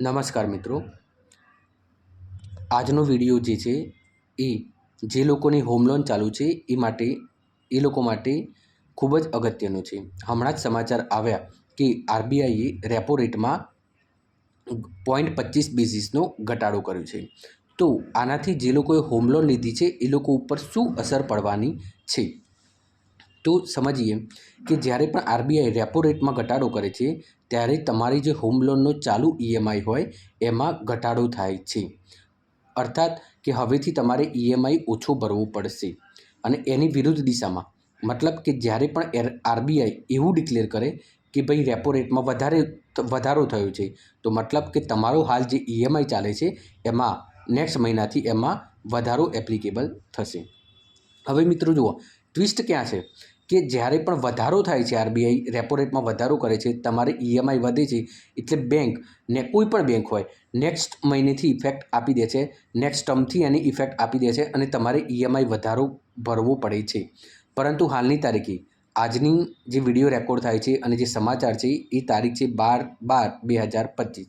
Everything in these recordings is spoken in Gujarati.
નમસ્કાર મિત્રો, આજનો વિડીયો જે છે એ જે લોકોની હોમ લોન ચાલુ છે એ લોકો માટે ખૂબ જ અગત્યનો છે। હમણાં જ સમાચાર આવ્યા કે આરબીઆઈએ રેપો રેટમાં 0.25 બેઝિસનો ઘટાડો કર્યો છે। તો આનાથી જે લોકોએ હોમ લોન લીધી છે એ લોકો ઉપર શું અસર પડવાની છે, તો સમજીએ કે જ્યારે પણ આરબીઆઈ રેપો રેટમાં ઘટાડો કરે છે ત્યારે તમારી જે હોમ લોનનો ચાલુ ઈએમઆઈ હોય એમાં ઘટાડો થાય છે। અર્થાત કે હવેથી તમારે ઈએમઆઈ ઓછો ભરવો પડશે। અને એની વિરુદ્ધ દિશામાં મતલબ કે જ્યારે પણ આરબીઆઈ એવું ડિક્લેર કરે કે ભાઈ રેપો રેટમાં વધારો થયો છે, તો મતલબ કે તમારો હાલ જે ઈએમઆઈ ચાલે છે એમાં નેક્સ્ટ મહિનાથી એમાં વધારો એપ્લિકેબલ થશે। હવે મિત્રો જુઓ, ટ્વિસ્ટ ક્યાં છે કે જ્યારે પણ વધારો થાય છે, આરબીઆઈ રેપો રેટમાં વધારો કરે છે, તમારે ઈએમઆઈ વધે છે એટલે બેંક ને કોઈ પણ બેંક હોય નેક્સ્ટ મહિનેથી ઇફેક્ટ આપી દે છે, નેક્સ્ટ ટર્મથી એની ઇફેક્ટ આપી દે છે અને તમારે ઈએમઆઈ વધારો ભરવો પડે છે। પરંતુ હાલની તારીખે આજની જે વિડીયો રેકોર્ડ થાય છે અને જે સમાચાર છે એ તારીખ છે 12/12/2025।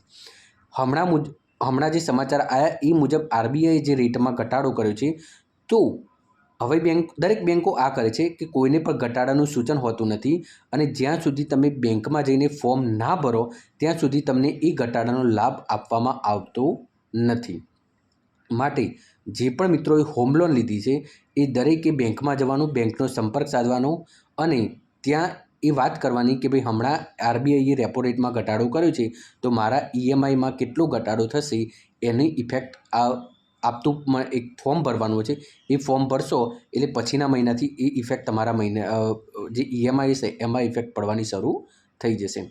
હમણાં જે સમાચાર આવ્યા એ મુજબ આરબીઆઈએ જે રેટમાં ઘટાડો કર્યો છે, તો હવે દરેક બેંકો આ કરે છે કે કોઈને પણ ઘટાડાનું સૂચન હોતું નથી અને જ્યાં સુધી તમે બેંકમાં જઈને ફોર્મ ના ભરો ત્યાં સુધી તમને એ ઘટાડાનો લાભ આપવામાં આવતો નથી। માટે જે પણ મિત્રોએ હોમ લોન લીધી છે એ દરેકે બેંકમાં જવાનું, બેંકનો સંપર્ક સાધવાનો અને ત્યાં એ વાત કરવાની કે ભાઈ હમણાં આરબીઆઈએ રેપો રેટમાં ઘટાડો કર્યો છે તો મારા ઈએમઆઈમાં કેટલો ઘટાડો થશે એની ઇફેક્ટ આપતું એક ફોર્મ ભરવાનું છે। એ ફોર્મ ભરશો એટલે પછીના મહિનાથી એ ઇફેક્ટ તમારા જે ઈએમઆઈ છે એમાં ઇફેક્ટ પડવાની શરૂ થઈ જશે।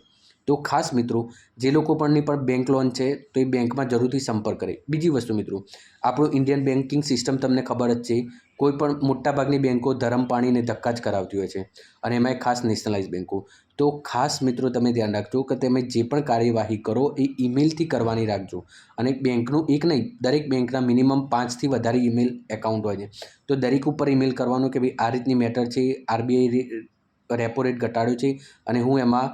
તો ખાસ મિત્રો, જે લોકો પણની પણ બેંક લોન છે તો એ બેંકમાં જરૂરથી સંપર્ક કરે। બીજી વસ્તુ મિત્રો, આપણું ઇન્ડિયન બેન્કિંગ સિસ્ટમ તમને ખબર જ છે, કોઈ પણ મોટાભાગની બેંકો ધરમ પાણીને ધક્કા જ કરાવતી હોય છે અને એમાંય ખાસ નેશનલાઇઝ બેંકો। તો ખાસ મિત્રો તમે ધ્યાન રાખજો કે તમે જે પણ કાર્યવાહી કરો એ ઈમેલથી કરવાની રાખજો। અને બેંકનું એક નહીં, દરેક બેંકના મિનિમમ 5થી વધારે ઈમેલ એકાઉન્ટ હોય છે, તો દરેક ઉપર ઈમેલ કરવાનું કે ભાઈ આ રીતની મેટર છે, આરબીઆઈ રેપો રેટ ઘટાડ્યો છે અને હું એમાં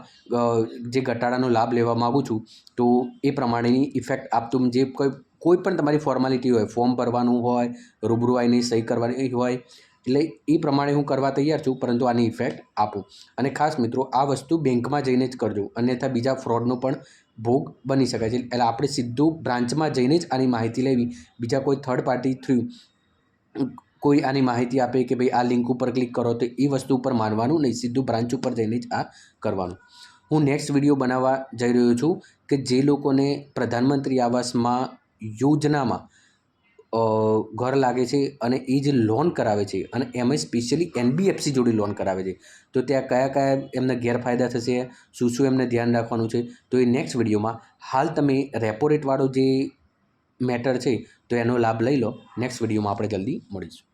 જે ઘટાડાનો લાભ લેવા માગું છું, તો એ પ્રમાણેની ઇફેક્ટ આપતું જે કોઈ પણ તમારી ફોર્માલિટી હોય, ફોર્મ ભરવાનું હોય, રૂબરૂ આવીને સહી કરવાની હોય, એટલે એ પ્રમાણે હું કરવા તૈયાર છું, પરંતુ આની ઇફેક્ટ આપું। અને ખાસ મિત્રો, આ વસ્તુ બેંકમાં જઈને જ કરજો, અન્યથા બીજા ફ્રોડનો પણ ભોગ બની શકાય છે। એટલે આપણે સીધું બ્રાન્ચમાં જઈને જ આની માહિતી લેવી, બીજા કોઈ થર્ડ પાર્ટી થ્રુ કોઈ આની માહિતી આપે કે ભાઈ આ લિંક ઉપર ક્લિક કરો તો એ વસ્તુ ઉપર માનવાનું નહીં, સીધું બ્રાન્ચ ઉપર જઈને જ આ કરવાનું। હું નેક્સ્ટ વિડીયો બનાવવા જઈ રહ્યો છું કે જે લોકોને પ્રધાનમંત્રી આવાસમાં યોજનામાં ઘર લાગે છે અને એ જે લોન કરાવે છે અને એમાં સ્પેશિયલી એનબીએફસી જોડે લોન કરાવે છે, તો ત્યાં કયા કયા એમને ગેરફાયદા થશે, શું એમને ધ્યાન રાખવાનું છે, તો એ નેક્સ્ટ વિડીયોમાં હાલ તમે રેપો રેટવાળો જે મેટર છે તો એનો લાભ લઈ લો। નેક્સ્ટ વિડીયોમાં આપણે જલ્દી મળીશું।